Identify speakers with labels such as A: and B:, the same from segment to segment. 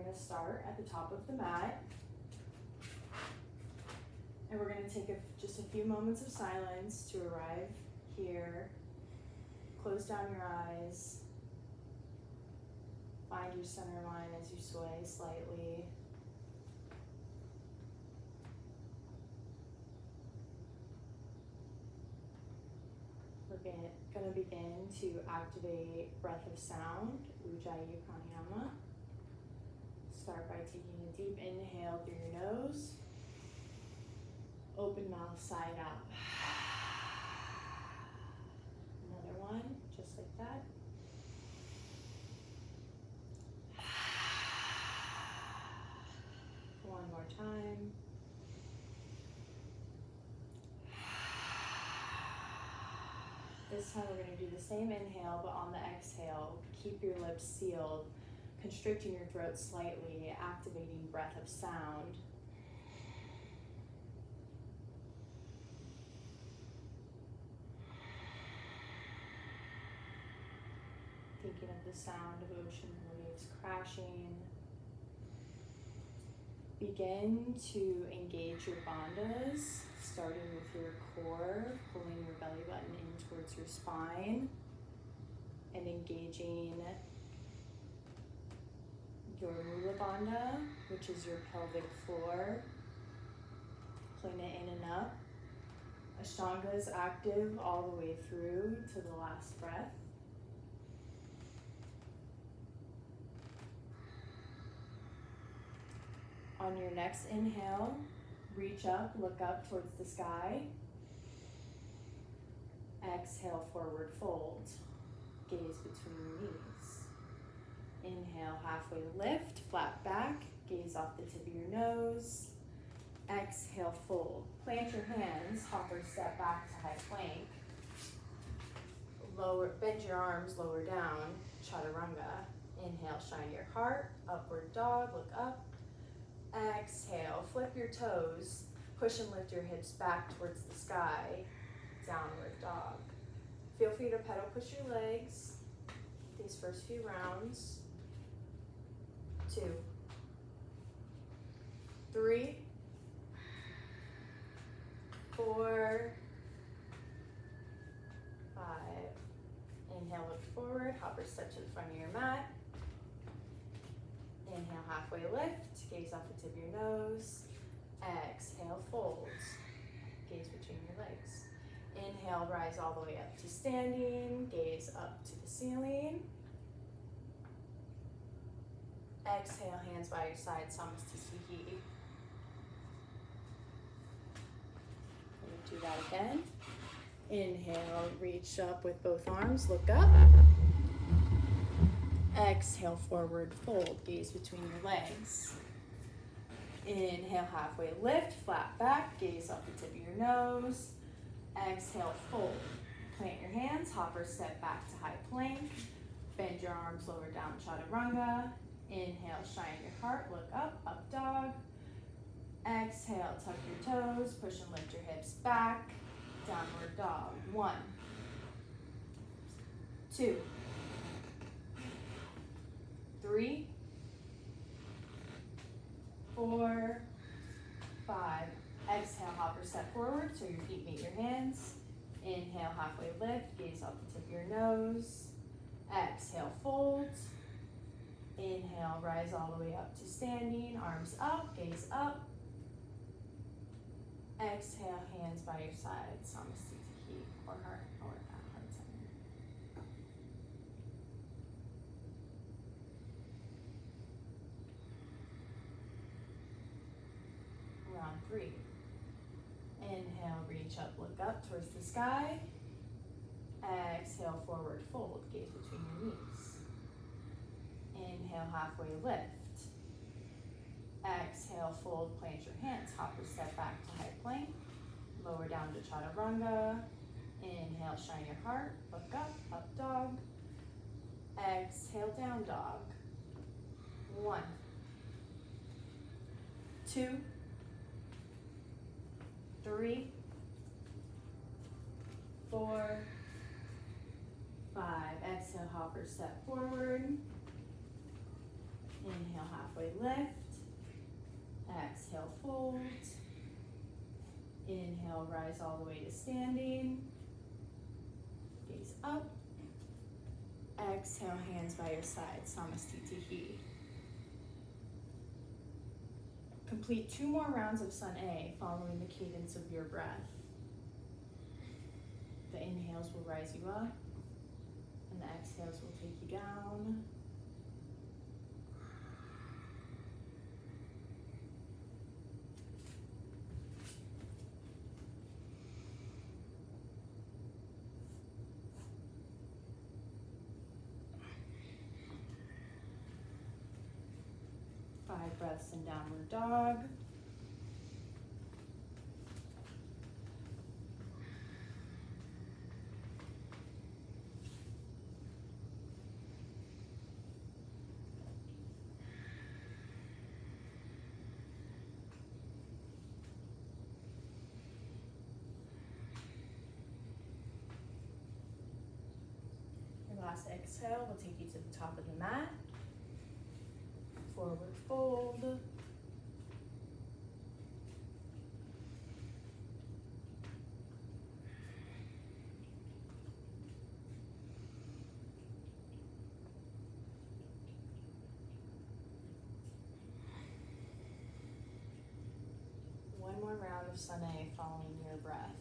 A: gonna start at the top of the mat. And we're gonna take just a few moments of silence to arrive here. Close down your eyes. Find your center line as you sway slightly. We're gonna begin to activate breath of sound, Ujjayi Pranayama. Start by taking a deep inhale through your nose. Open mouth side out. Another one, just like that. One more time. This time we're going to do the same inhale, but on the exhale, keep your lips sealed, constricting your throat slightly, activating breath of sound. Thinking of the sound of ocean waves crashing. Begin to engage your bandhas, starting with your core, pulling your belly button in towards your spine, and engaging your Mula Bandha, which is your pelvic floor. Pulling it in and up. Ashtanga is active all the way through to the last breath. On your next inhale, reach up, look up towards the sky. Exhale, forward fold. Gaze between your knees. Inhale, halfway lift, flat back, gaze off the tip of your nose. Exhale, fold. Plant your hands, hopper step back to high plank. Bend your arms, lower down, chaturanga. Inhale, shine your heart, upward dog, look up. Exhale, flip your toes, push and lift your hips back towards the sky, downward dog. Feel free to pedal push your legs these first few rounds. 2, 3, 4, 5. Inhale, look forward, hopper step to the front of your mat. Inhale, halfway lift, gaze off the tip of your nose. Exhale, fold, gaze between your legs. Inhale, rise all the way up to standing, gaze up to the ceiling. Exhale, hands by your side, Samasthiti. Do that again. Inhale, reach up with both arms, look up. Exhale, forward fold, gaze between your legs. Inhale, halfway lift, flat back, gaze off the tip of your nose. Exhale, fold. Plant your hands, hopper step back to high plank. Bend your arms, lower down, chaturanga. Inhale, shine your heart, look up, up dog. Exhale, tuck your toes, push and lift your hips back, downward dog. 1, 2, 3, 4, 5. Exhale, hopper step forward so your feet meet your hands. Inhale, halfway lift, gaze off the tip of your nose. Exhale, fold. Inhale, rise all the way up to standing, arms up, gaze up. Exhale, hands by your side, Samasthiti or heart center. Round 3. Inhale, reach up, look up towards the sky. Exhale, forward fold, gaze between your knees. Inhale, halfway lift. Exhale, fold, plant your hands, hopper step back to high plank. Lower down to chaturanga. Inhale, shine your heart, look up dog. Exhale, down dog. 1, 2, 3, 4, 5. Exhale, hopper step forward. Inhale, halfway lift. Exhale, fold. Inhale, rise all the way to standing. Gaze up. Exhale, hands by your side, Samastitihi. Complete 2 more rounds of Sun A following the cadence of your breath. The inhales will rise you up, and the exhales will take you down. Five breaths in downward dog. Your last exhale will take you to the top of the mat. Forward fold. One more round of Sun A following your breath.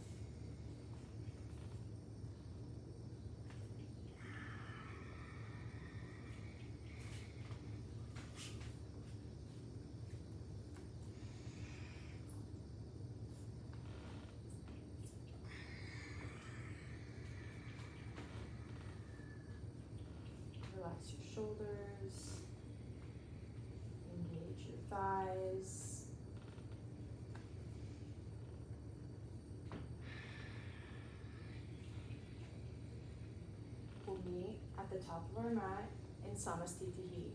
A: Relax your shoulders, engage your thighs. We'll meet at the top of our mat in Samastitihi.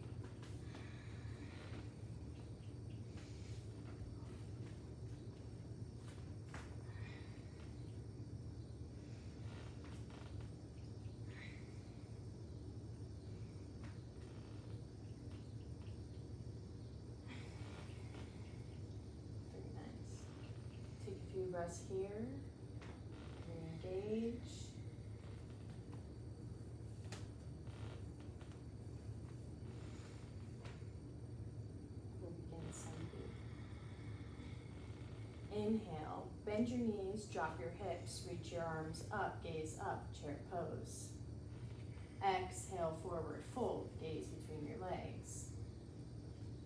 A: Few breaths here. Re-engage. We'll begin Sandhi. Inhale, bend your knees, drop your hips, reach your arms up, gaze up, chair pose. Exhale, forward fold, gaze between your legs.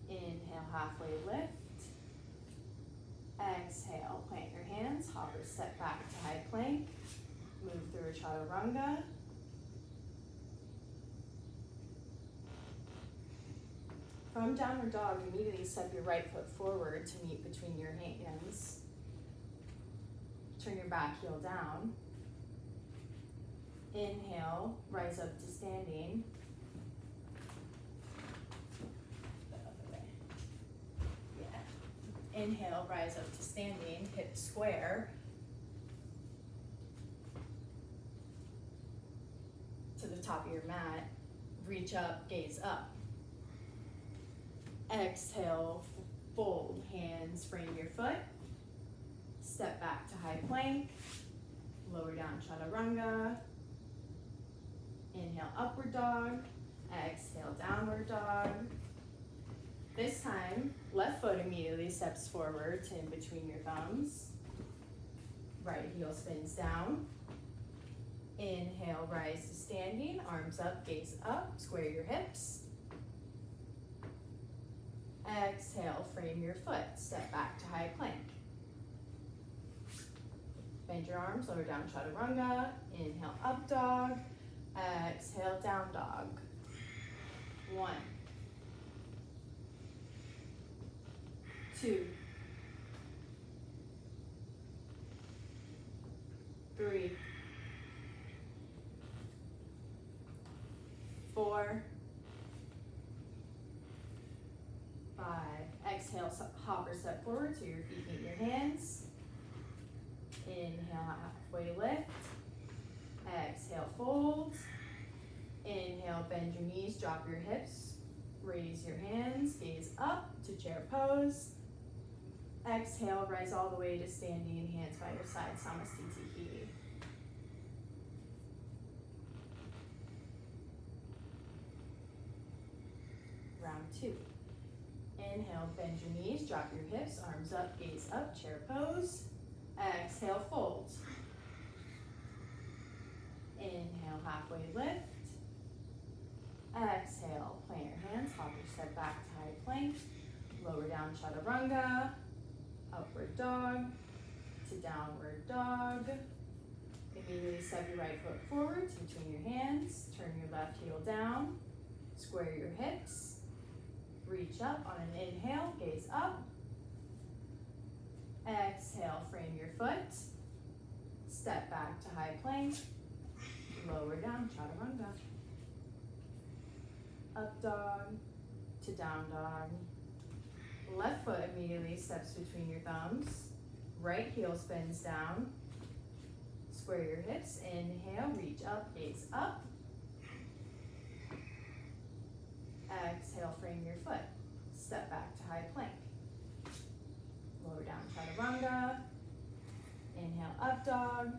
A: Inhale, halfway lift. Exhale, plant your hands, hopper step back to high plank, move through a chaturanga. From downward dog, immediately step your right foot forward to meet between your hands. Turn your back heel down. Inhale, rise up to standing. Inhale, rise up to standing, hips square. To the top of your mat, reach up, gaze up. Exhale, fold, hands frame your foot. Step back to high plank, lower down chaturanga. Inhale, upward dog. Exhale, downward dog. This time, left foot immediately steps forward to in between your thumbs. Right heel spins down. Inhale, rise to standing, arms up, gaze up, square your hips. Exhale, frame your foot, step back to high plank. Bend your arms, lower down chaturanga. Inhale, up dog. Exhale, down dog. 1, 2, 3, 4, 5. Exhale, hopper step forward so your feet meet your hands. Inhale, halfway lift. Exhale, fold. Inhale, bend your knees, drop your hips. Raise your hands, gaze up to chair pose. Exhale, rise all the way to standing, hands by your side, Samasthiti. Round 2. Inhale, bend your knees, drop your hips, arms up, gaze up, chair pose. Exhale, fold. Inhale, halfway lift. Exhale, plant your hands, hop your step back to high plank. Lower down, chaturanga. Upward dog to downward dog. Immediately step your right foot forward to between your hands. Turn your left heel down. Square your hips. Reach up on an inhale, gaze up. Exhale, frame your foot. Step back to high plank. Lower down, chaturanga. Up dog to down dog. Left foot immediately steps between your thumbs. Right heel spins down. Square your hips. Inhale, reach up, gaze up. Exhale, frame your foot. Step back to high plank. Lower down, chaturanga. Inhale, up dog.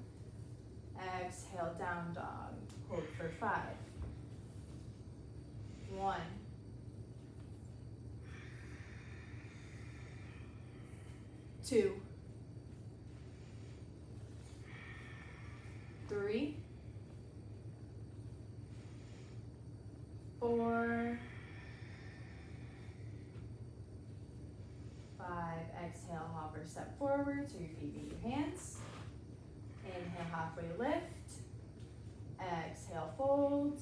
A: Exhale, down dog. Hold for 5. 1. 2. 3. 4. 5. Exhale, hopper step forward so your feet meet your hands. Inhale, halfway lift. Exhale, fold.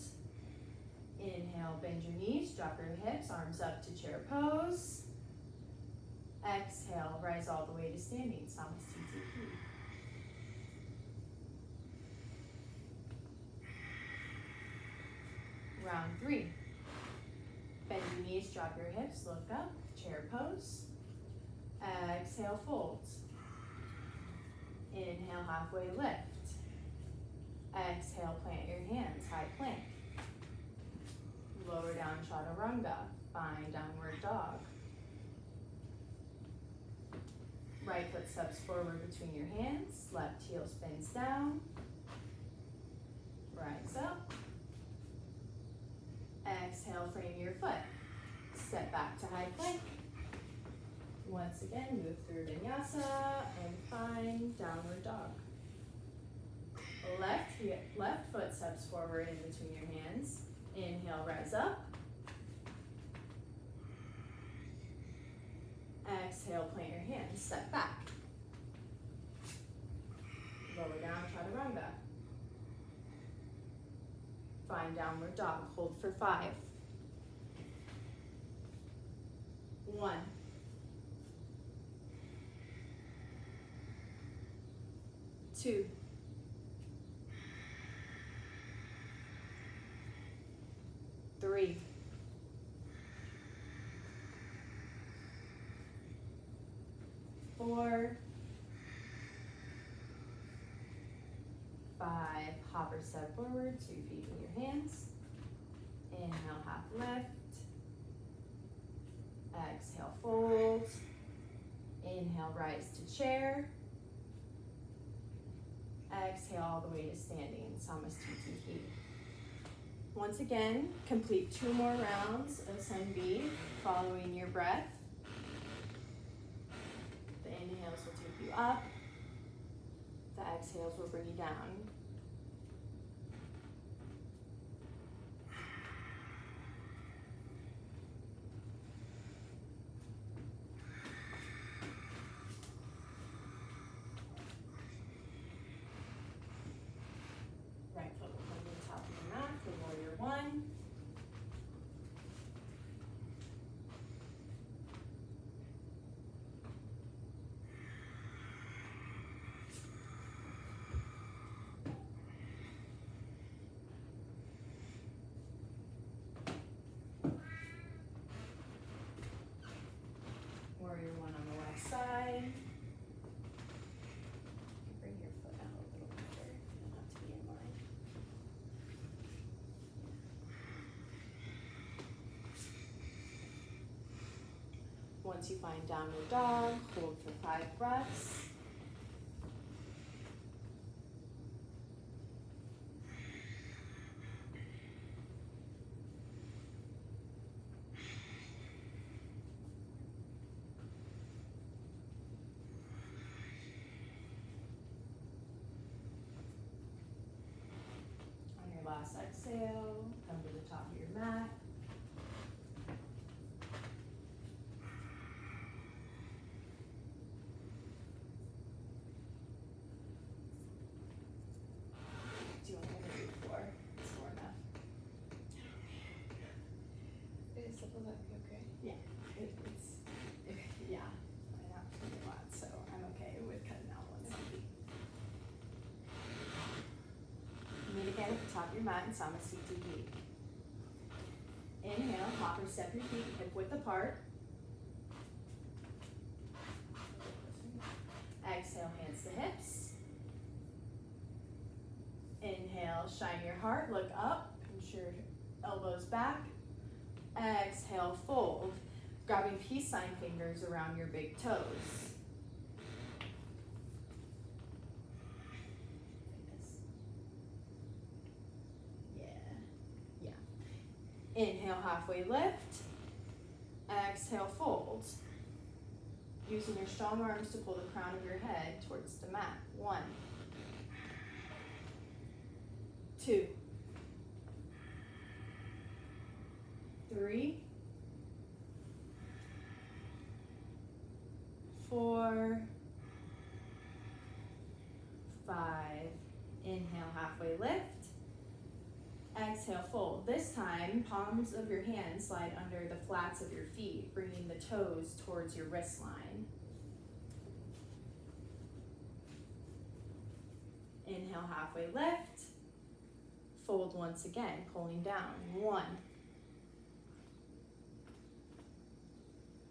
A: Inhale, bend your knees, drop your hips, arms up to chair pose. Exhale, rise all the way to standing, Samasthiti. Round 3. Bend your knees, drop your hips, look up, chair pose. Exhale, fold. Inhale, halfway lift. Exhale, plant your hands, high plank. Lower down, chaturanga, find downward dog. Right foot steps forward between your hands, left heel spins down. Rise up. Exhale, frame your foot. Step back to high plank. Once again, move through vinyasa and find downward dog. Left foot steps forward in between your hands. Inhale, rise up. Exhale, plant your hands, step back. Lower down, chaturanga. Find downward dog, hold for 5. 1. 2. 3. 4. 5. Hopper step forward, 2 feet in your hands. Inhale, half lift. Exhale, fold. Inhale, rise to chair. Exhale all the way to standing, Samasthiti. Once again, complete 2 more rounds of Sun B, following your breath. The inhales will take you up. The exhales will bring you down. Right foot will come to the top of the mat for warrior 1. Warrior 1 on the left side. Bring your foot out a little bit there. You don't have to be in line. Once you find downward dog, hold for 5 breaths. On your last exhale, come to the top of your mat. Do you want to do the floor? It's more enough.
B: Is the that okay?
A: Yeah, yeah, I have to do a lot, so I'm okay with cutting out one side. Meet again at the top of your mat in Samasthiti. Inhale, hop or step your feet hip width apart. Exhale, hands to hips. Inhale, shine your heart, look up, pinch your elbows back. Exhale, fold, grabbing peace sign fingers around your big toes. Yeah. Inhale, halfway lift. Exhale, fold. Using your strong arms to pull the crown of your head towards the mat. 1, 2, 3, 4, 5. Inhale, halfway lift. Exhale, fold. This time, palms of your hands slide under the flats of your feet, bringing the toes towards your wrist line. Inhale, halfway lift. Fold once again, pulling down. 1,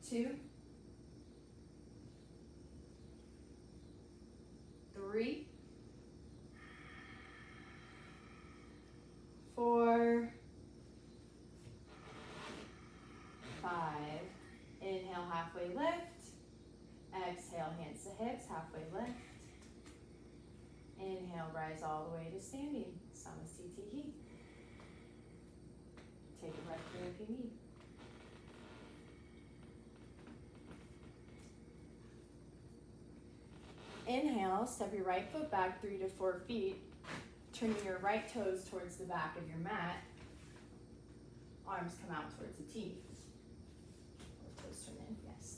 A: 2, 3, 4, 5. Inhale, halfway lift. Exhale, hands to hips, halfway lift. Inhale, rise all the way to standing, Samasthiti. Take a breath here if you need. Inhale, step your right foot back 3 to 4 feet, turning your right toes towards the back of your mat. Arms come out towards the T. Toes turn in, yes,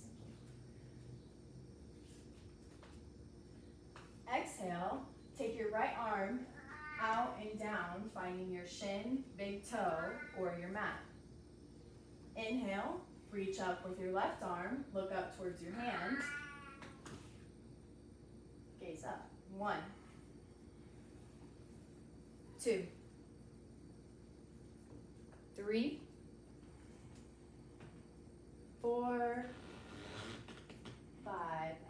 A: thank you. Exhale, take your right arm out and down, finding your shin, big toe, or your mat. Inhale, reach up with your left arm, look up towards your hand. Gaze up. 1, 2, 3, 4, 5.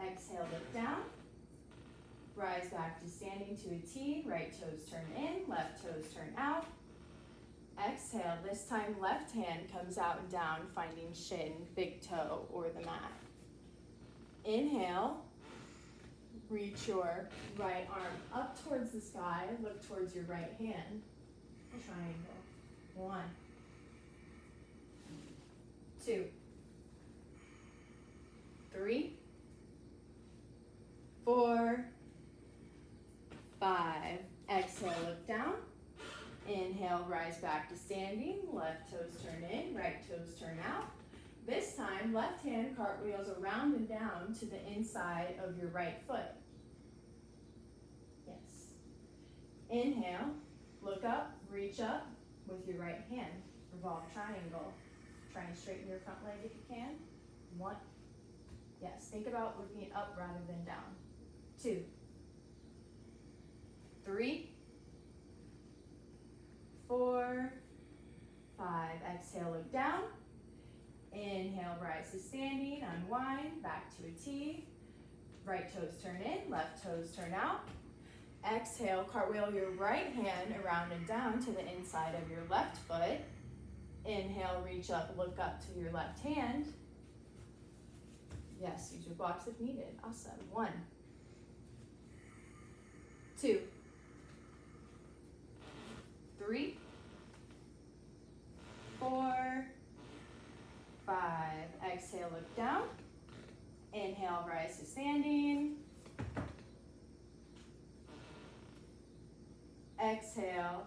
A: Exhale, look down. Rise back to standing to a T. Right toes turn in, left toes turn out. Exhale, this time left hand comes out and down, finding shin, big toe, or the mat. Inhale, reach your right arm up towards the sky, look towards your right hand. Triangle. 1, 2, 3, 4, 5. Exhale, look down. Inhale, rise back to standing. Left toes turn in, right toes turn out. This time, left hand cartwheels around and down to the inside of your right foot. Yes. Inhale, look up, reach up with your right hand. Revolve triangle. Try and straighten your front leg if you can. 1. Yes, think about looking up rather than down. 2, 3, 4, 5. Exhale, look down. Inhale, rise to standing, unwind, back to a T. Right toes turn in, left toes turn out. Exhale, cartwheel your right hand around and down to the inside of your left foot. Inhale, reach up, look up to your left hand. blocks if needed. Awesome. 1, 2, 3, 4, 5. Exhale, look down. Inhale, rise to standing. Exhale,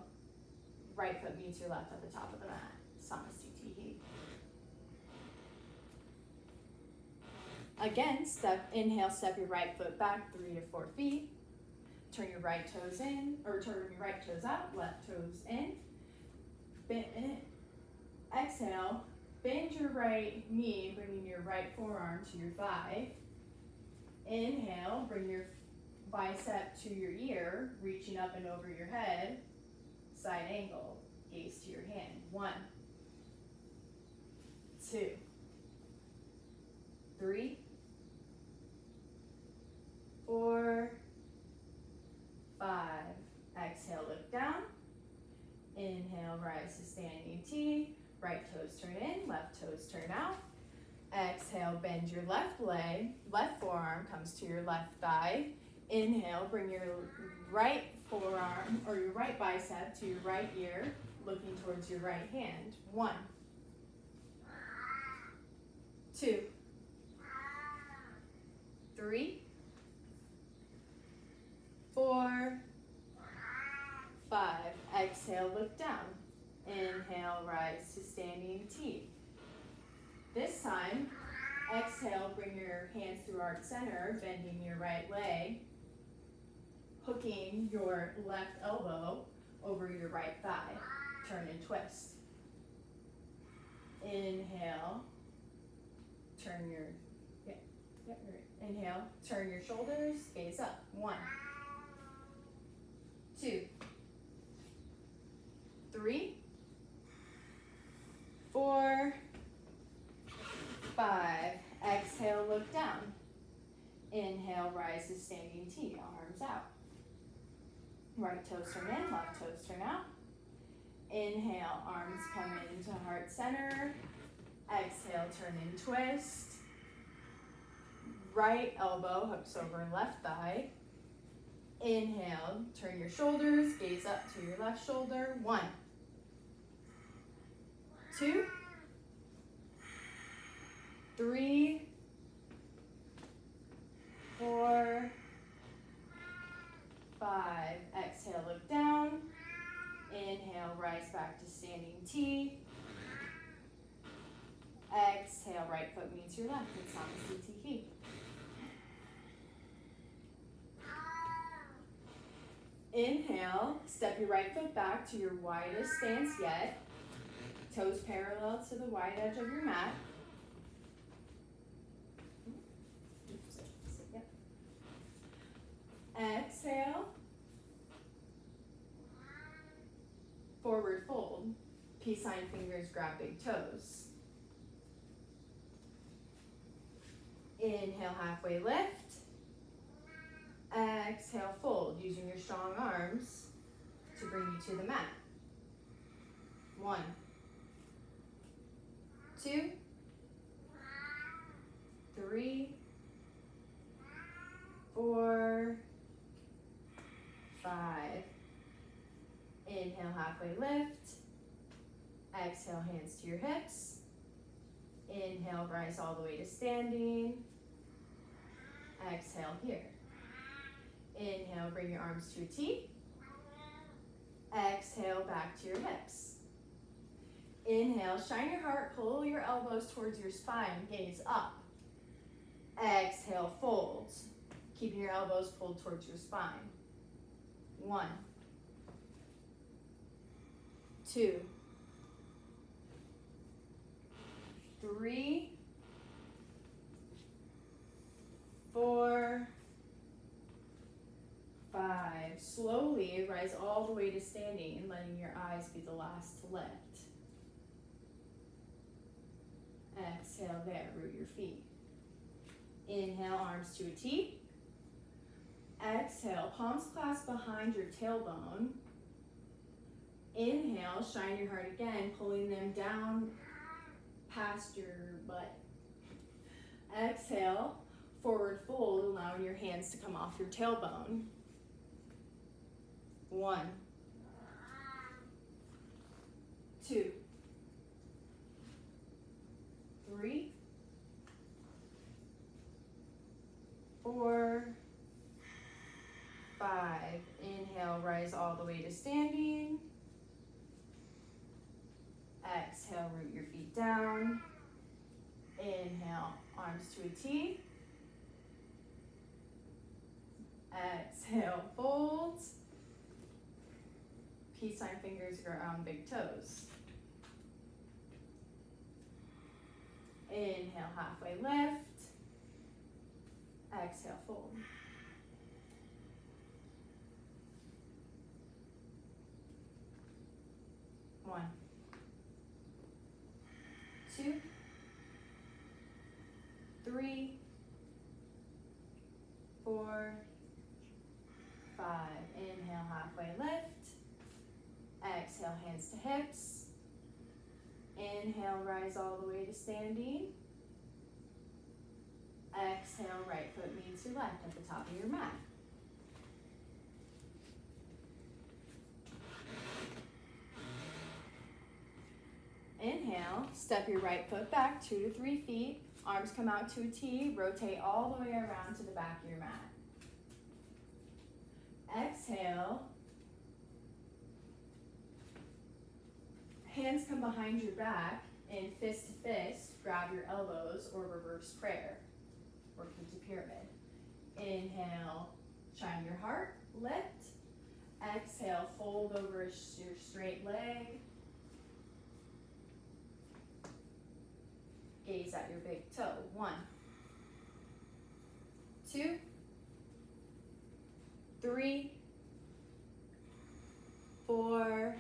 A: right foot meets your left at the top of the mat. Samasthiti. Again, inhale, step your right foot back 3 to 4 feet. Turn your right toes in, or turn your right toes out, left toes in. Bend it. Exhale, bend your right knee, bringing your right forearm to your thigh. Inhale, bring your bicep to your ear, reaching up and over your head. Side angle, gaze to your hand. 1, 2, 3, 4, 5. Exhale, look down. Inhale, rise to standing T. Right toes turn in, left toes turn out. Exhale, bend your left leg, left forearm comes to your left thigh. Inhale, bring your right forearm or your right bicep to your right ear, looking towards your right hand. 1, 2, 3, 4, 5. Exhale, look down. Inhale, rise to standing T. This time, exhale, bring your hands through heart center, bending your right leg, hooking your left elbow over your right thigh. Turn and twist. Inhale, turn your, inhale, turn your shoulders, gaze up. 1, 2, 3, 4, 5. Exhale, look down. Inhale, rise to standing T, arms out. Right toes turn in, left toes turn out. Inhale, arms come into heart center. Exhale, turn and twist. Right elbow hooks over left thigh. Inhale, turn your shoulders, gaze up to your left shoulder. 1, 2, 3, 4, 5. Exhale, look down. Inhale, rise back to standing T. Exhale, right foot meets your left in Samasthiti. Inhale, step your right foot back to your widest stance yet. Toes parallel to the wide edge of your mat. Exhale. Forward fold. Peace sign fingers grab big toes. Inhale, halfway lift. Exhale, fold, using your strong arms to bring you to the mat. 1, 2, 3, 4, 5. Inhale, halfway lift. Exhale, hands to your hips. Inhale, rise all the way to standing. Exhale here. Inhale, bring your arms to a T. Exhale, back to your hips. Inhale, shine your heart, pull your elbows towards your spine, gaze up. Exhale, fold, keeping your elbows pulled towards your spine. 1, 2, 3, 4, 5. Slowly rise all the way to standing, letting your eyes be the last to lift. Exhale there, root your feet. Inhale, arms to a T. Exhale, palms clasped behind your tailbone. Inhale, shine your heart again, pulling them down past your butt. Exhale, Forward fold, allowing your hands to come off your tailbone. 1, 2, 3, 4, 5. Inhale, rise all the way to standing. Exhale, root your feet down. Inhale, arms to a T. Exhale, fold. Peace sign fingers around big toes. Inhale, halfway lift. Exhale, fold. One, 2, 3, 4, 5. Inhale, halfway lift. Exhale, hands to hips. Inhale, rise all the way to standing. Exhale, right foot meets your left at the top of your mat. Inhale, step your right foot back 2 to 3 feet. Arms come out to a T. Rotate all the way around to the back of your mat. Exhale. Hands come behind your back and fist to fist, grab your elbows or reverse prayer. Working to pyramid. Inhale, shine your heart, lift. Exhale, fold over your straight leg. Gaze at your big toe. 1, 2, 3, 4,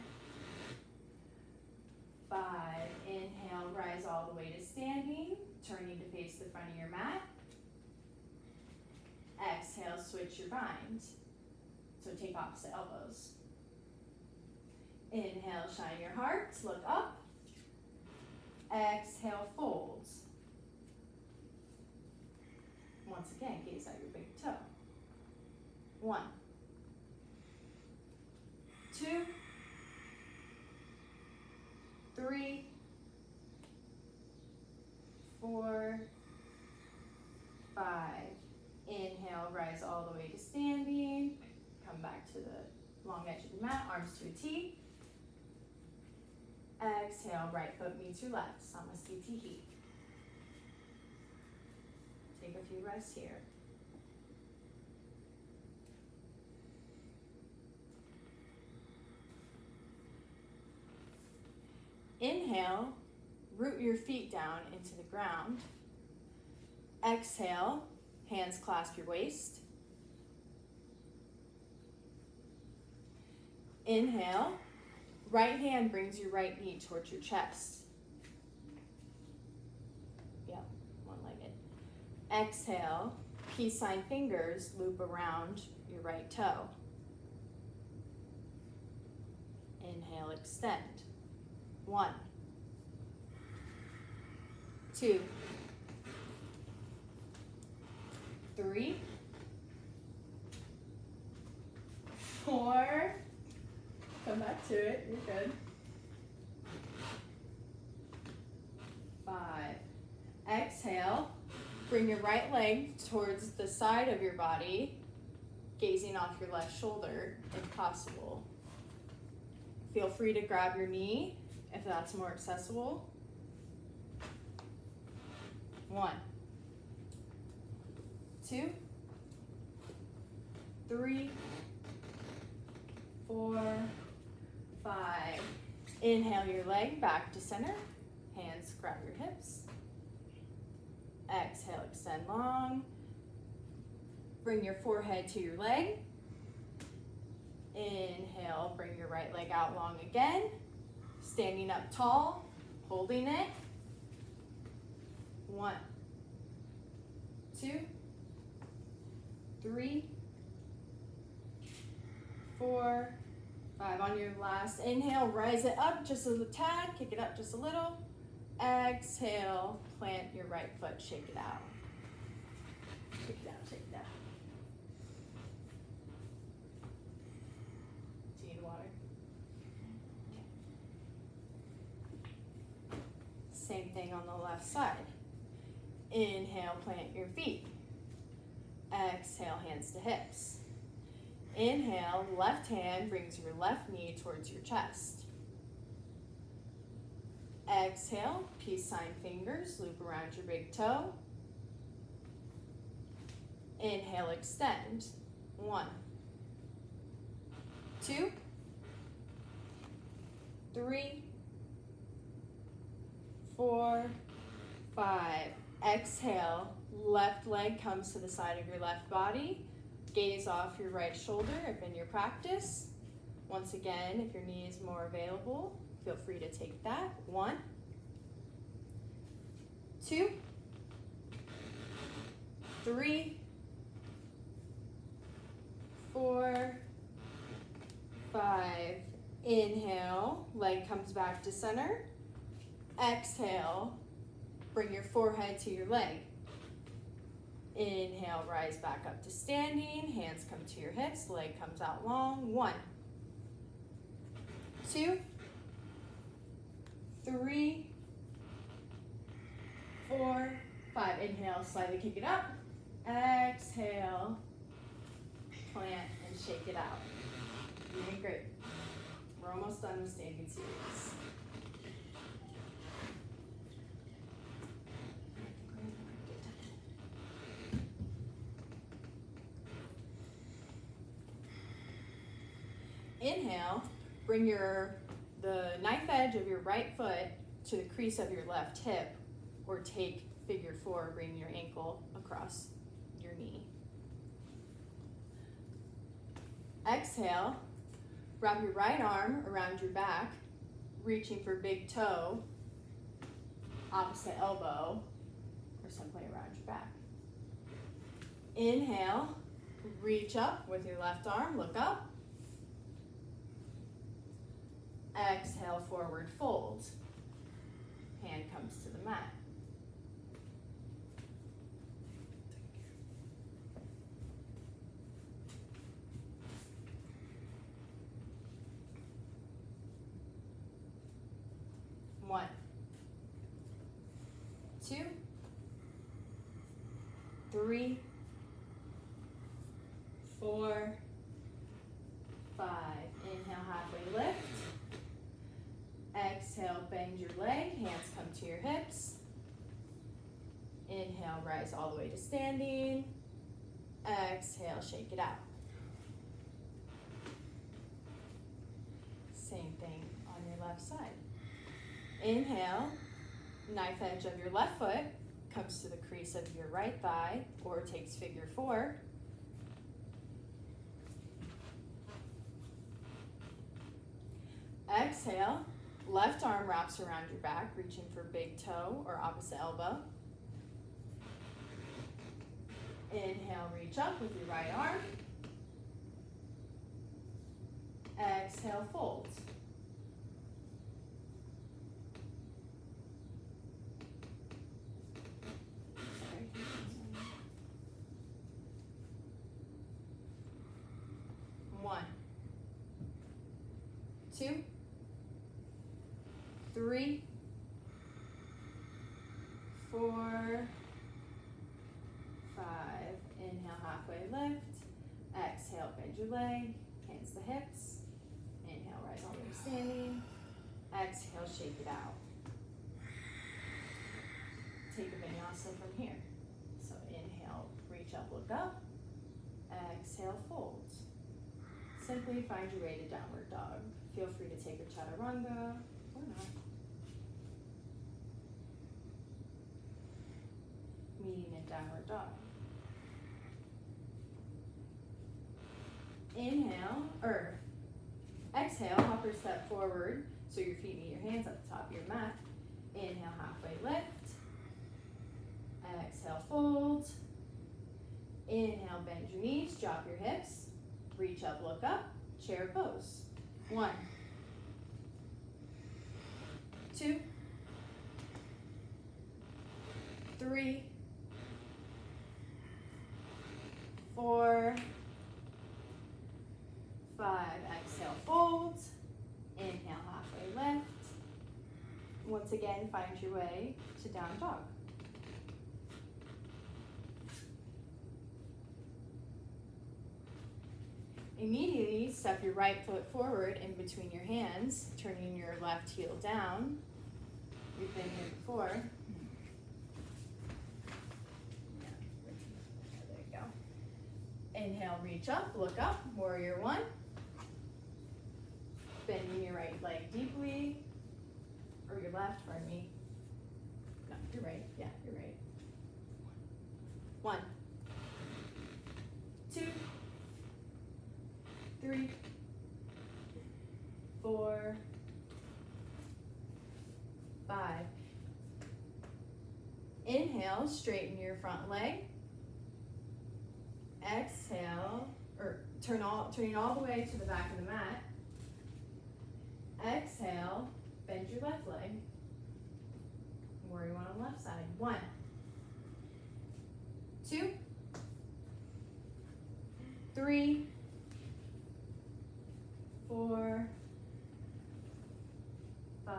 A: 5. Inhale, rise all the way to standing, turning to face the front of your mat. Exhale, switch your bind. So take opposite elbows. Inhale, shine your heart, look up. Exhale, folds. Once again, gaze at your big toe. 1, 2, 3, 4, 5. Inhale, rise all the way to standing. Come back to the long edge of the mat, arms to a T. Exhale, right foot meets your left, Samasthiti heat. Take a few rests here. Inhale, root your feet down into the ground. Exhale, hands clasp your waist. Inhale, right hand brings your right knee towards your chest. Yep, one-legged. Exhale, peace sign fingers loop around your right toe. Inhale, extend. 1, 2, 3, 4. Come back to it, you're good. 5. Exhale, bring your right leg towards the side of your body, gazing off your left shoulder if possible. Feel free to grab your knee if that's more accessible. 1, 2, 3, 4, 5. Inhale your leg back to center. Hands grab your hips. Exhale, extend long. Bring your forehead to your leg. Inhale, bring your right leg out long again. Standing up tall, holding it. 1, 2, 3, 4, 5. On your last inhale, rise it up just a tad, kick it up just a little. Exhale, plant your right foot, shake it out. Shake it down, shake it down. Do you need water? Okay. Same thing on the left side. Inhale, plant your feet. Exhale, hands to hips. Inhale, left hand brings your left knee towards your chest. Exhale, peace sign fingers, loop around your big toe. Inhale, extend. 1, 2, 3, 4, 5. Exhale, left leg comes to the side of your left body. Gaze off your right shoulder if in your practice. Once again, if your knee is more available, feel free to take that. 1, 2, 3, 4, 5. Inhale, leg comes back to center. Exhale, bring your forehead to your leg. Inhale, rise back up to standing. Hands come to your hips, leg comes out long. 1, 2, 3, 4, 5. Inhale, slightly kick it up. Exhale, plant and shake it out. You're doing great. We're almost done with standing series. Inhale, bring the knife edge of your right foot to the crease of your left hip, or take figure 4, bring your ankle across your knee. Exhale, wrap your right arm around your back, reaching for big toe, opposite elbow, or simply around your back. Inhale, reach up with your left arm, look up. Exhale, forward fold. Hand comes to the mat. One, 2, 3, 4, 5. Inhale, halfway lift. Exhale, bend your leg, hands come to your hips. Inhale, rise all the way to standing. Exhale, shake it out. Same thing on your left side. Inhale, knife edge of your left foot comes to the crease of your right thigh, or takes figure 4. Exhale, left arm wraps around your back, reaching for big toe or opposite elbow. Inhale, reach up with your right arm. Exhale, fold. One, 2, 3, 4, 5. Inhale, halfway lift. Exhale, bend your leg, hands to hips. Inhale, rise all the way to standing. Exhale, shake it out. Take a vinyasa from here. So inhale, reach up, look up. Exhale, fold. Simply find your way to downward dog. Feel free to take a chaturanga or not. Meeting in downward dog. Inhale, or exhale, hopper step forward so your feet meet your hands at the top of your mat. Inhale, halfway lift. Exhale, fold. Inhale, bend your knees, drop your hips. Reach up, look up, chair pose. 1, 2, 3, 4, 5, exhale, fold. Inhale, halfway lift. Once again, find your way to down dog. Immediately, step your right foot forward in between your hands, turning your left heel down. We've been here before. Yeah, there you go. Inhale, reach up, look up, warrior 1. Bending your right leg deeply, or your left, pardon me. No, you're right, yeah, you're right. 1, 2, 3, 4, 5. Inhale, straighten your front leg. Exhale, or turning all the way to the back of the mat. Exhale, bend your left leg. Warrior 1 on the left side. 1, 2, 3, 4, 5.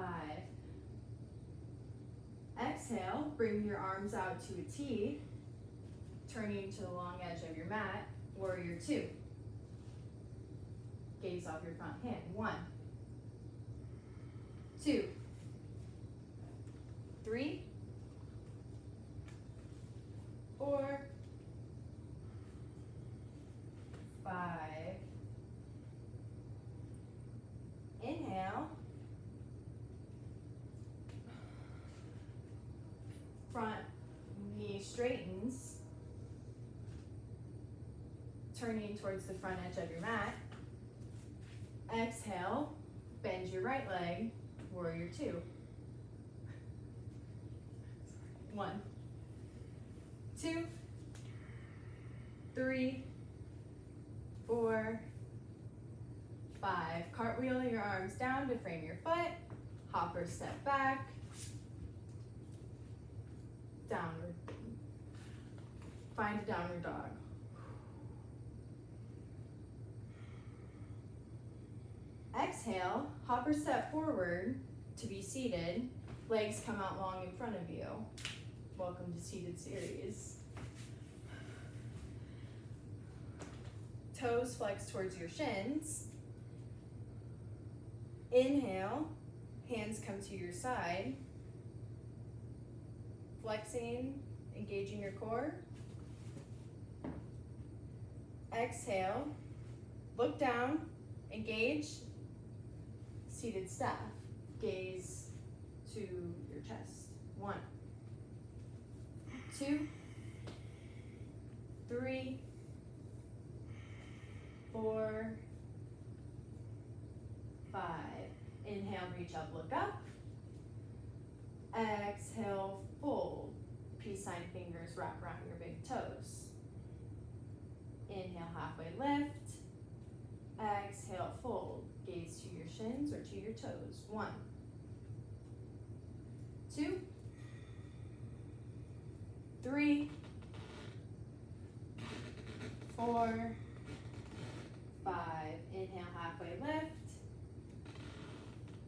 A: Exhale, bring your arms out to a T, turning to the long edge of your mat. Warrior 2. Gaze off your front hand. 1, 2, 3, 4, 5. Inhale. Front knee straightens, turning towards the front edge of your mat. Exhale, bend your right leg, warrior 2. 1, 2, 3, 4, 5. Cartwheel your arms down to frame your foot. Hopper step back. Downward. Find a downward dog. Exhale, hopper step forward to be seated. Legs come out long in front of you. Welcome to seated series. Toes flex towards your shins. Inhale, hands come to your side. Flexing, engaging your core. Exhale, look down, engage, seated staff. Gaze to your chest. 1, 2, 3, 4, 5. Inhale, reach up, look up. Exhale, fold. Peace sign fingers wrap around your big toes. Inhale, halfway lift. Exhale, fold. Gaze to your shins or to your toes. 1, 2, 3, 4, 5. Inhale, halfway lift.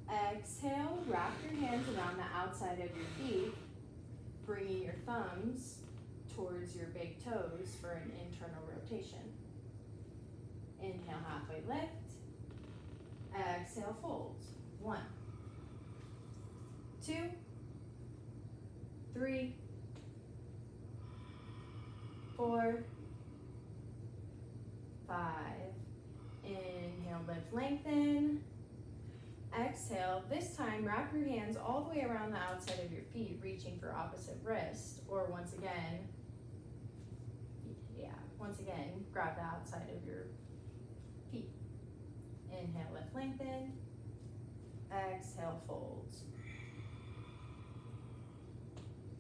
A: Exhale, wrap your hands around the outside of your feet, bringing your thumbs towards your big toes for an internal rotation. Inhale, halfway lift. Exhale, fold. 1, 2, 3, 4, 5. Inhale, lift, lengthen. Exhale, this time wrap your hands all the way around the outside of your feet, reaching for opposite wrist, or once again, grab the outside of your feet. Inhale, lift, lengthen. Exhale, fold.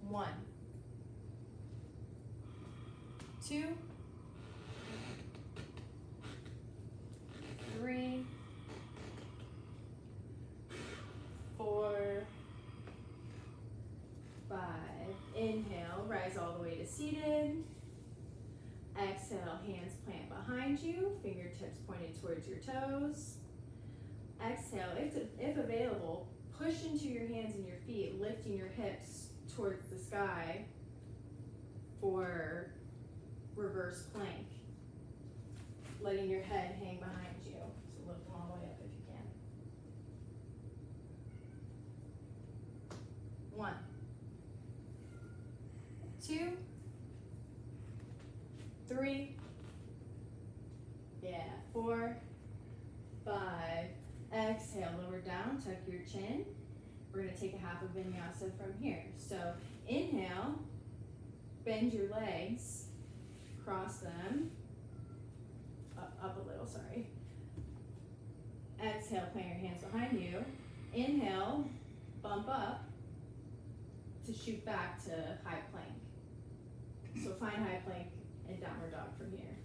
A: 1, 2, 3, 4, 5. Inhale, rise all the way to seated. Exhale, hands plant behind you, fingertips pointed towards your toes. Exhale, if available, push into your hands and your feet, lifting your hips towards the sky for reverse plank. Letting your head hang behind you. So lift them all the way up if you can. 1, 2, 3, yeah, 4, 5. Exhale, lower down, tuck your chin. We're gonna take a half of vinyasa from here. So inhale, bend your legs, cross them, up a little, sorry. Exhale, plant your hands behind you. Inhale, bump up to shoot back to high plank. So find high plank and downward dog from here.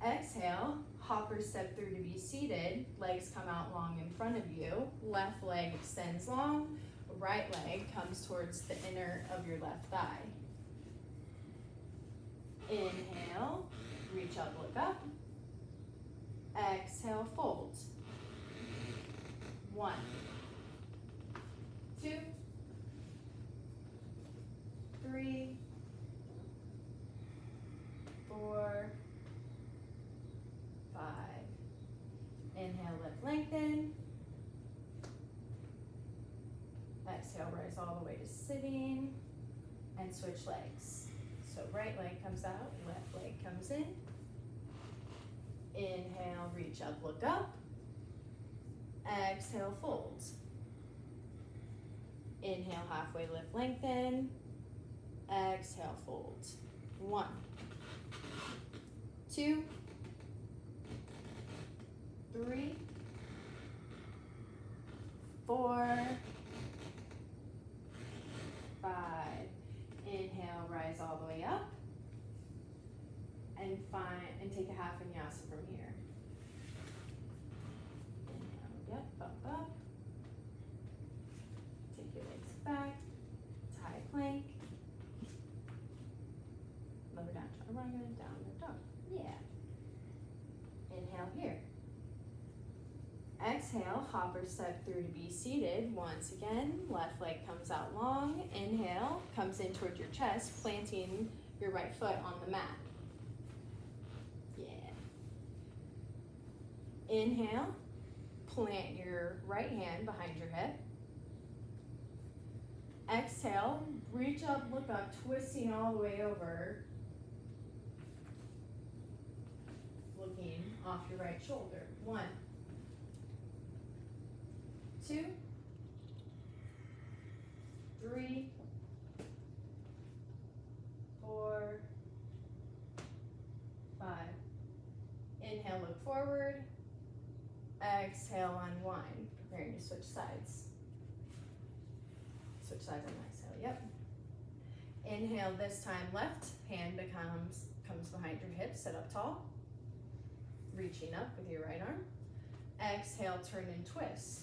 A: Exhale, hopper step through to be seated, legs come out long in front of you, left leg extends long, right leg comes towards the inner of your left thigh. Inhale, reach up, look up. Exhale, fold. 1, 2, 3, 4, 5. Inhale, lift, lengthen. Exhale, rise all the way to sitting and switch legs. So right leg comes out, left leg comes in. Inhale, reach up, look up. Exhale, fold. Inhale, halfway lift, lengthen. Exhale, fold. 1, 2, 3, 4, 5. Inhale, rise all the way up. And take a half vinyasa from here. Inhale, yep, bump up. Take your legs back. High plank. Lower down, chaturanga, downward dog. Yeah. Inhale here. Exhale, hopper step through to be seated. Once again, left leg comes out long. Inhale, comes in towards your chest, planting your right foot on the mat. Inhale, plant your right hand behind your hip. Exhale, reach up, look up, twisting all the way over. Looking off your right shoulder. 1, 2, 3, 4, 5. Inhale, look forward. Exhale, unwind. Preparing to switch sides. Switch sides on exhale, yep. Inhale, this time left hand comes behind your hips, sit up tall. Reaching up with your right arm. Exhale, turn and twist.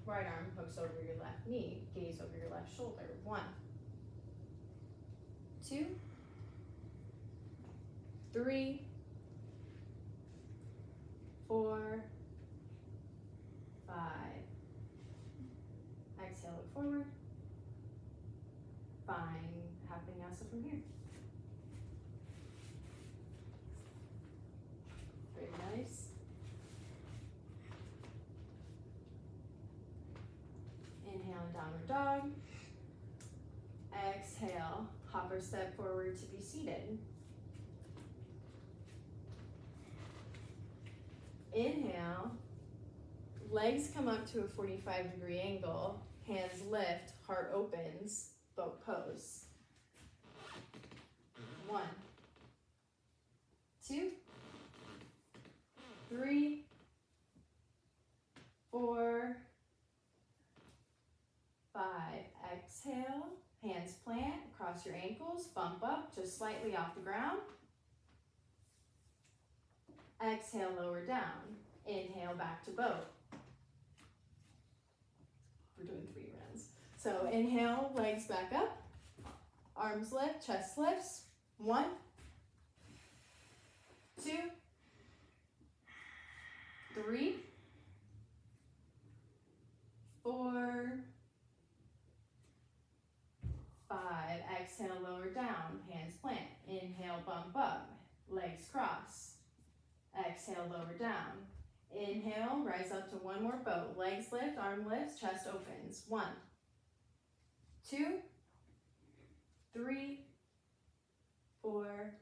A: Right arm hooks over your left knee, gaze over your left shoulder. 1, 2, 3, 4, 5. Exhale, look forward. Find half vinyasa from here. Very nice. Inhale, downward dog. Exhale, hopper step forward to be seated. Inhale, legs come up to a 45-degree angle, hands lift, heart opens, boat pose. 1, 2, 3, 4, 5. Exhale, hands plant, cross your ankles, bump up just slightly off the ground. Exhale, lower down. Inhale, back to boat. We're doing 3 rounds. So inhale, legs back up, arms lift, chest lifts. 1, 2, 3, 4, 5. Exhale, lower down, hands plant. Inhale, bump up, legs cross. Exhale, lower down. Inhale, rise up to 1 more boat. Legs lift, arm lifts, chest opens. 1, 2, 3, 4,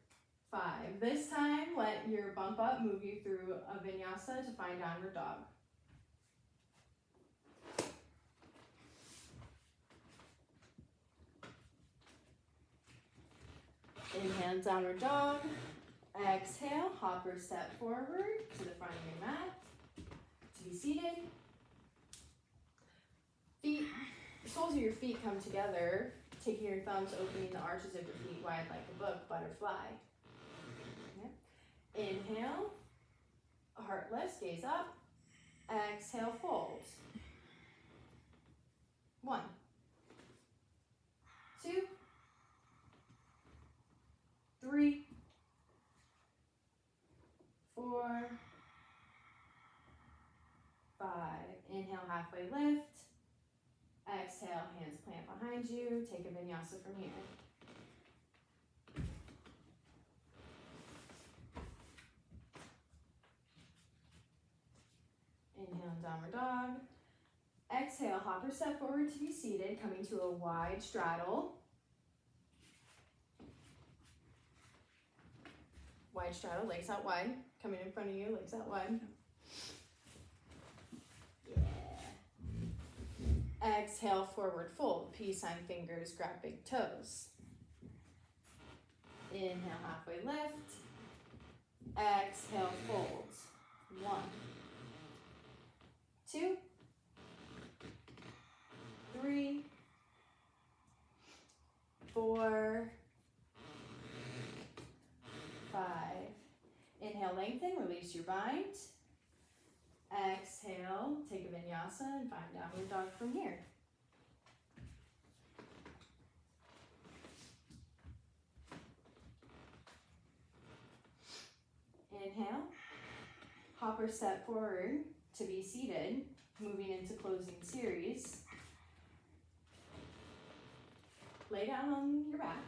A: 5. This time, let your bump up move you through a vinyasa to find downward dog. Inhale, downward dog. Exhale, hopper step forward to the front of your mat. To be seated. Feet, soles of your feet come together, taking your thumbs, opening the arches of your feet wide like a book, butterfly. Okay. Inhale, heart lifts, gaze up. Exhale, fold. 1, 2, 3, 4, 5. Inhale, halfway lift. Exhale, hands plant behind you. Take a vinyasa from here. Inhale, downward dog. Exhale, hopper step forward to be seated, coming to a wide straddle. Wide straddle, legs out wide. Coming in front of you, legs out wide. Yeah. Exhale, forward fold. Peace sign fingers, grab big toes. Inhale, halfway lift. Exhale, fold. 1, 2, 3, 4, 5. Inhale, lengthen, release your bind. Exhale, take a vinyasa and find downward dog from here. Inhale, hopper step forward to be seated, moving into closing series. Lay down on your back,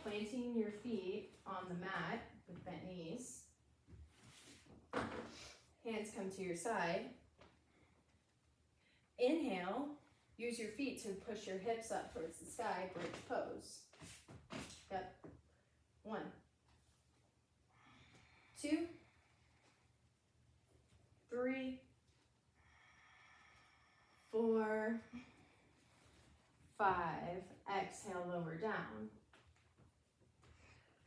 A: planting your feet on the mat with bent knees. Hands come to your side. Inhale, use your feet to push your hips up towards the sky, bridge pose. Yep. 1, 2, 3, 4, 5. Exhale, lower down.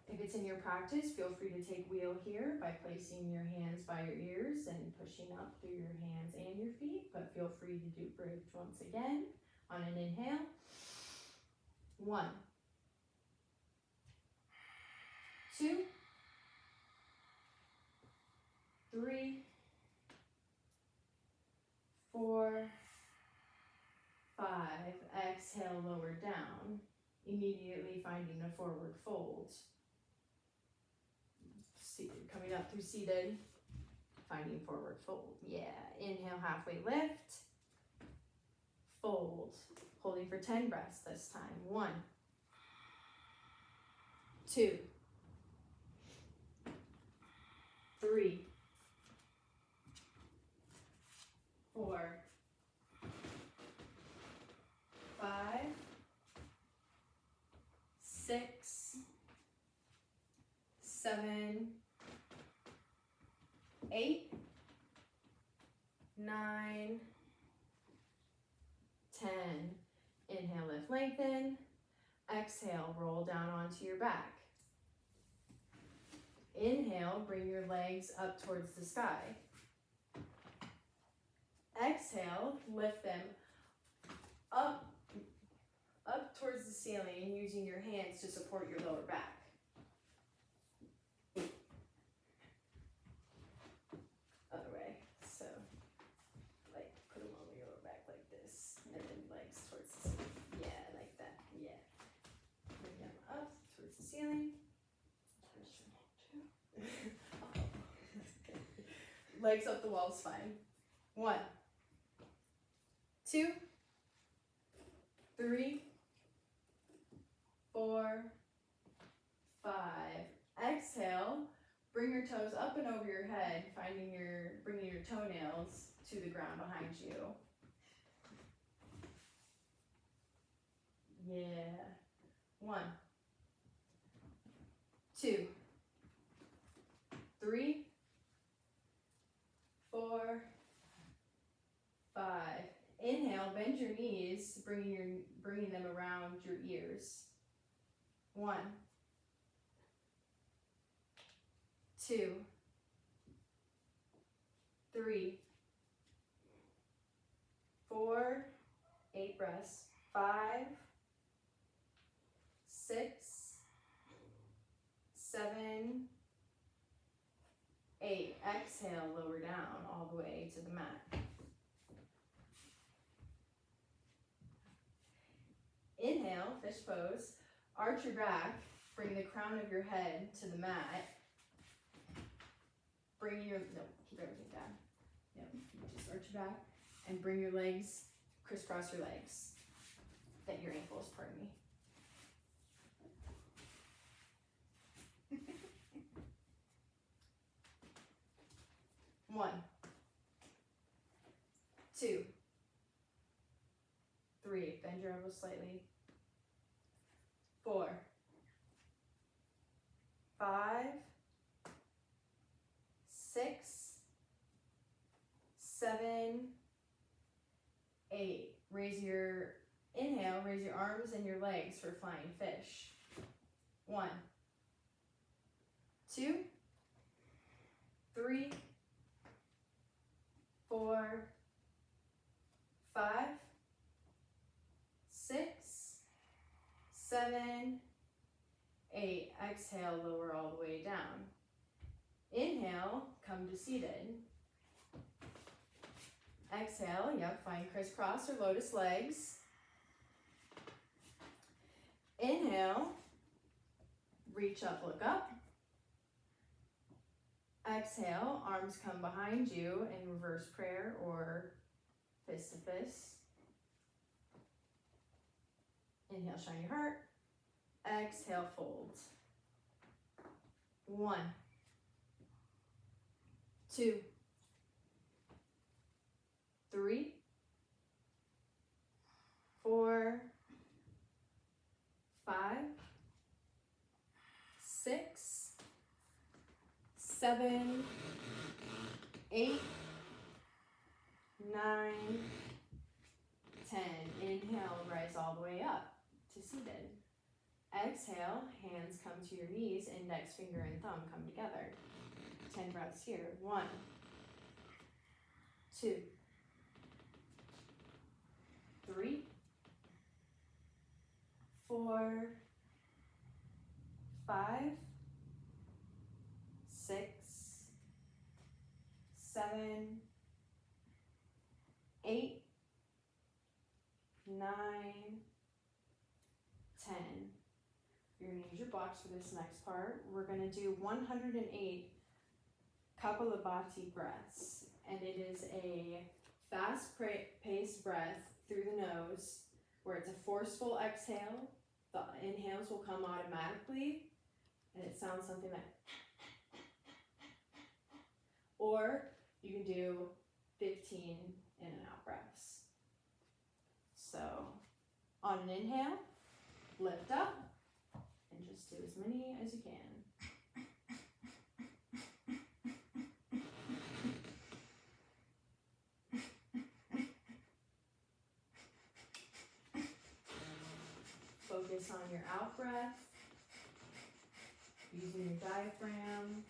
A: If it's in your practice, feel free to take wheel here by placing your hands by your ears and pushing up through your hands and your feet, but feel free to do bridge once again on an inhale. 1, 2, 3, 4, 5. Exhale, lower down, immediately finding a forward fold. Coming up through seated, finding forward fold. Yeah, inhale, halfway lift, fold, holding for 10 breaths this time. 1, 2, 3, 4, 5, 6, 7, 8, 9, 10. Inhale, lift, lengthen. Exhale, roll down onto your back. Inhale, bring your legs up towards the sky. Exhale, lift them up towards the ceiling using your hands to support your lower back. ceiling. Legs up the wall is fine. 1, 2, 3, 4, 5. Exhale. Bring your toes up and over your head, bringing your toenails to the ground behind you. Yeah. 1, 2, 3, 4, 5. Inhale, bend your knees, bringing them around your ears. 1, 2, 3, 4, 8 breaths, 5, 6, 7, 8. Exhale, lower down all the way to the mat. Inhale, fish pose. Arch your back, bring the crown of your head to the mat. Keep everything down. Yep, just arch your back and bring your legs, crisscross your legs. Bend your ankles, pardon me. One, 2, 3, bend your elbows slightly. 4, 5, 6, 7, 8. Inhale, raise your arms and your legs for flying fish. 1, 2, 3, 4, 5, 6, 7, 8. Exhale, lower all the way down. Inhale, come to seated. Exhale, find crisscross or lotus legs. Inhale, reach up, look up. Exhale, arms come behind you in reverse prayer or fist to fist. Inhale, shine your heart. Exhale, fold. 1, 2, 3, 4, 5, 6, 7, 8, 9, 10. Inhale, rise all the way up to seated. Exhale, hands come to your knees, index finger and thumb come together. 10 breaths here. 1, 2, 3, 4, 5, 6, 7, 8, 9, 10. You're going to use your blocks for this next part. We're going to do 108 Kapalabhati breaths, and it is a fast-paced breath through the nose where it's a forceful exhale. The inhales will come automatically, and it sounds something like, or you can do 15 in and out breaths. So on an inhale, lift up, and just do as many as you can. Focus on your out breath, using your diaphragm.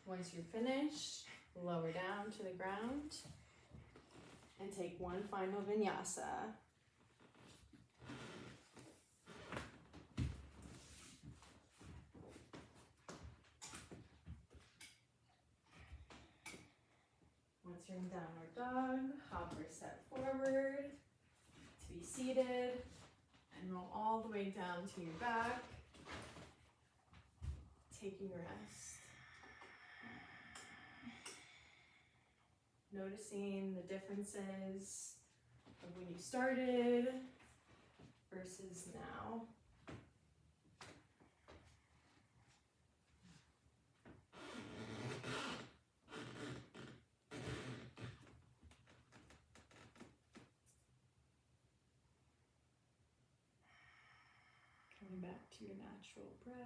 A: Once you're finished, lower down to the ground And take one final vinyasa. Once you're in downward dog, hop or step forward to be seated and roll all the way down to your back, taking rest. Noticing the differences of when you started versus now. Coming back to your natural breath.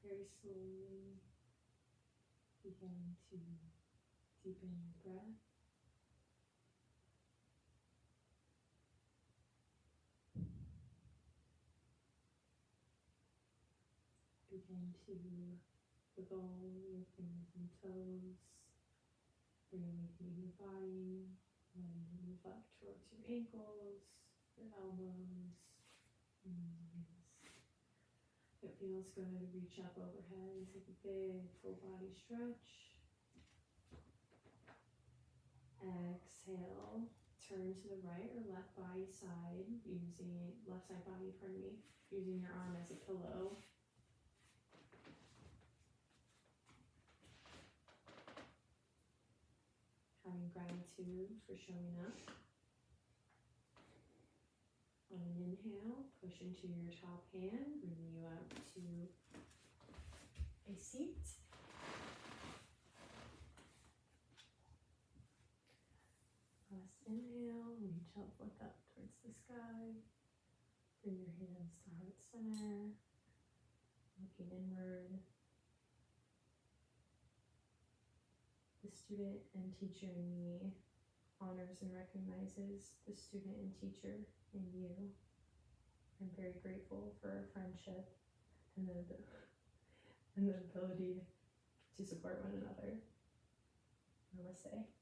A: Very slowly begin to deepen your breath. Begin to wiggle your fingers and toes, bringing your body, letting you move up towards your ankles, your elbows, knees. If it feels good, reach up overhead and take a big full body stretch. Exhale, turn to the right or left body side, left side body, using your arm as a pillow. Having gratitude for showing up. On an inhale, push into your top hand, bringing you up to a seat. Last inhale, reach up, look up towards the sky. Bring your hands to heart center, looking inward. The student and teacher in me honors and recognizes the student and teacher in you. I'm very grateful for our friendship and the ability to support one another. Namaste.